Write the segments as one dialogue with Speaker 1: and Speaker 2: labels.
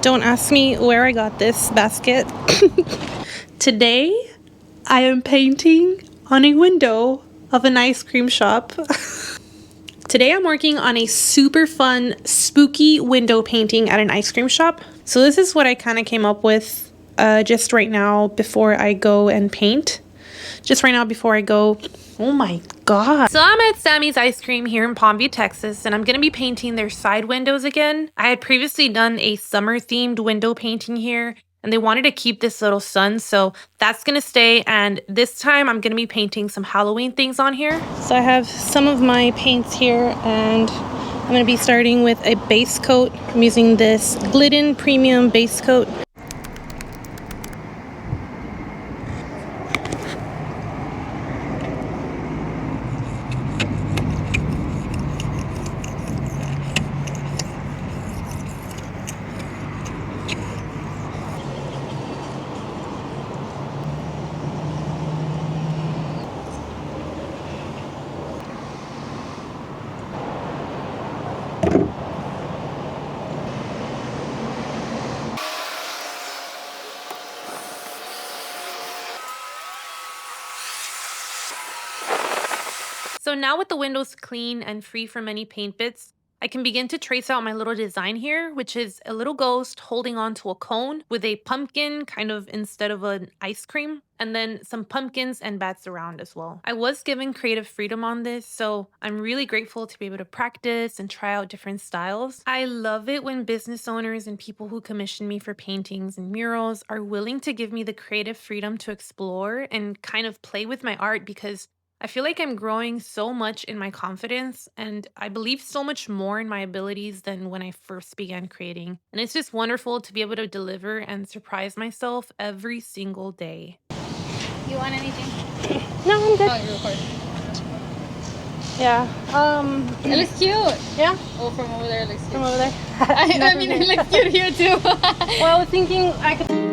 Speaker 1: Don't ask me where I got this basket. Today, I am painting on a window of an ice cream shop. Today I'm working on a super fun, spooky window painting at an ice cream shop. So this is what I kind of came up with just right now before I go and paint. Just right now before I go. Oh my god. So I'm at Sammy's Ice Cream here in Palm View, Texas, and I'm going to be painting their side windows again. I had previously done a summer themed window painting here, and they wanted to keep this little sun, so that's going to stay. And this time I'm going to be painting some Halloween things on here. So I have some of my paints here, and I'm going to be starting with a base coat. I'm using this Glidden Premium base coat. So now with the windows clean and free from any paint bits, I can begin to trace out my little design here, which is a little ghost holding on to a cone with a pumpkin kind of instead of an ice cream, and then some pumpkins and bats around as well. I was given creative freedom on this, so I'm really grateful to be able to practice and try out different styles. I love it when business owners and people who commission me for paintings and murals are willing to give me the creative freedom to explore and kind of play with my art, because I feel like I'm growing so much in my confidence, and I believe so much more in my abilities than when I first began creating. And it's just wonderful to be able to deliver and surprise myself every single day.
Speaker 2: You want anything?
Speaker 1: No, I'm good.
Speaker 2: Oh, you're recording.
Speaker 1: Yeah.
Speaker 2: It looks cute.
Speaker 1: Yeah?
Speaker 2: Oh, from over there it looks cute.
Speaker 1: From over there?
Speaker 2: I mean, it looks cute here too.
Speaker 1: Well, I was thinking I could...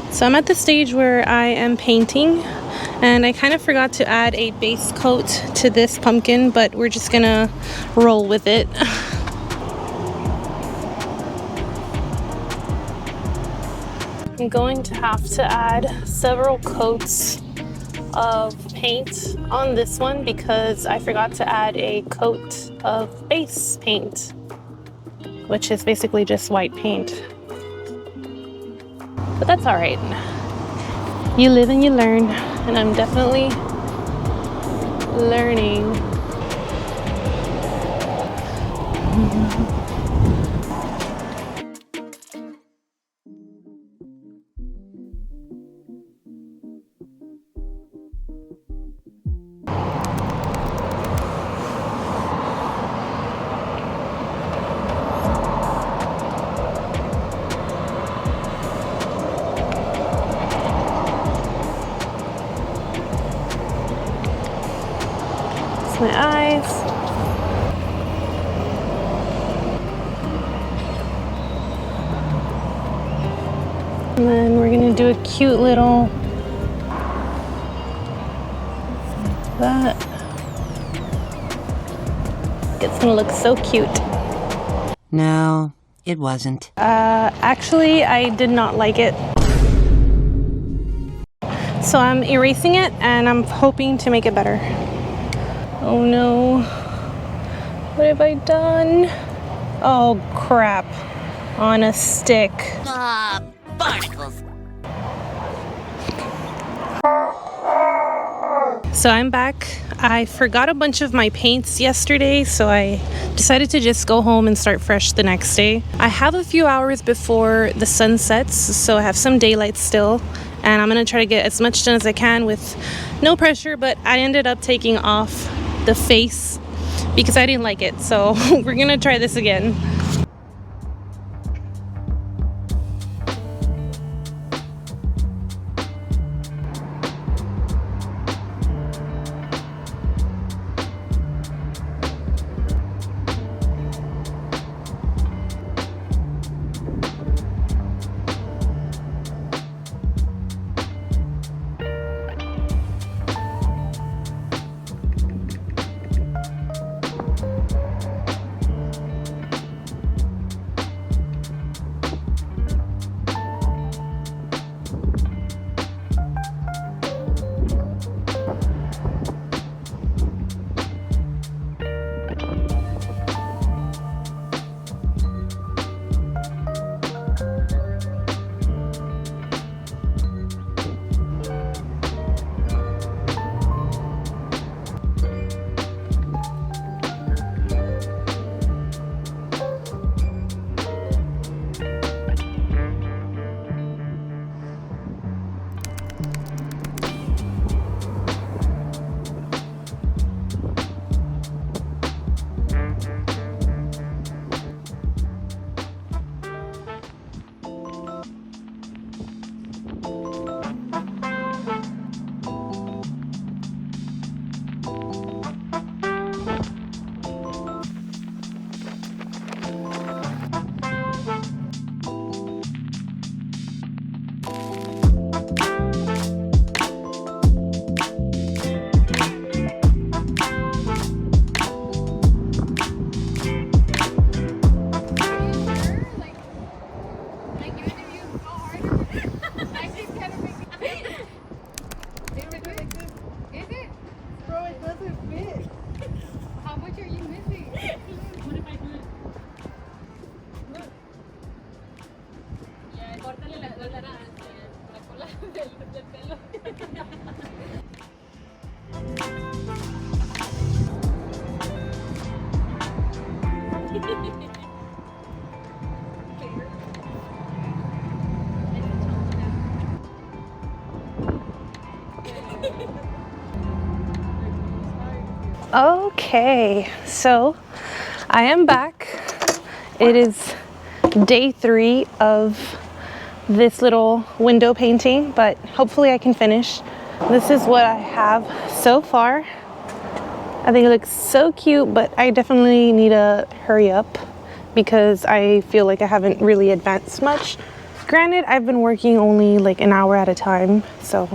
Speaker 1: So I'm at the stage where I am painting, and I kind of forgot to add a base coat to this pumpkin, but we're just gonna roll with it. I'm going to have to add several coats of paint on this one because I forgot to add a coat of base paint, which is basically just white paint. But that's all right. You live and you learn, and I'm definitely learning. My eyes. And then we're gonna do a cute little that. It's gonna look so cute.
Speaker 3: No, it wasn't.
Speaker 1: Actually, I did not like it. So I'm erasing it and I'm hoping to make it better. Oh no, what have I done? Oh crap, on a stick.
Speaker 3: Barnacles.
Speaker 1: So I'm back. I forgot a bunch of my paints yesterday, so I decided to just go home and start fresh the next day. I have a few hours before the sun sets, so I have some daylight still, and I'm gonna try to get as much done as I can with no pressure, but I ended up taking off the face because I didn't like it, so we're gonna try this again. Okay, so I am back. It is day 3 of this little window painting, but hopefully I can finish. This is what I have so far. I think it looks so cute, but I definitely need to hurry up because I feel like I haven't really advanced much. Granted, I've been working only like an hour at a time, so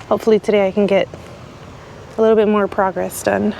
Speaker 1: hopefully today I can get a little bit more progress done.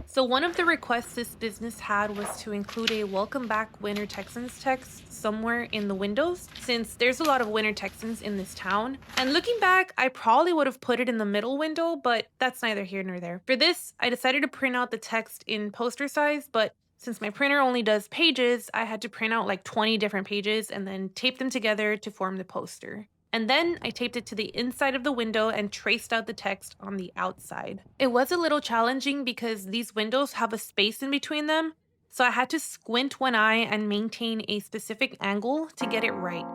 Speaker 1: So one of the requests this business had was to include a welcome back Winter Texans text somewhere in the windows, since there's a lot of Winter Texans in this town. And looking back, I probably would have put it in the middle window, but that's neither here nor there. For this, I decided to print out the text in poster size, but since my printer only does pages, I had to print out like 20 different pages and then tape them together to form the poster. And then I taped it to the inside of the window and traced out the text on the outside. It was a little challenging because these windows have a space in between them, so I had to squint one eye and maintain a specific angle to get it right.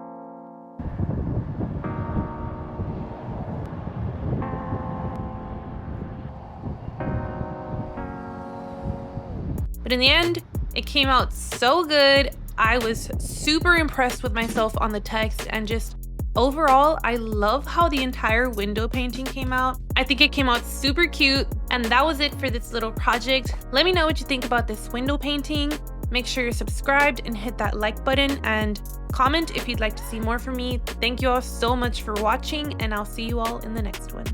Speaker 1: But in the end, it came out so good. I was super impressed with myself on the text, and just overall, I love how the entire window painting came out. I think it came out super cute, and that was it for this little project. Let me know what you think about this window painting. Make sure you're subscribed and hit that like button, and comment if you'd like to see more from me. Thank you all so much for watching, and I'll see you all in the next one.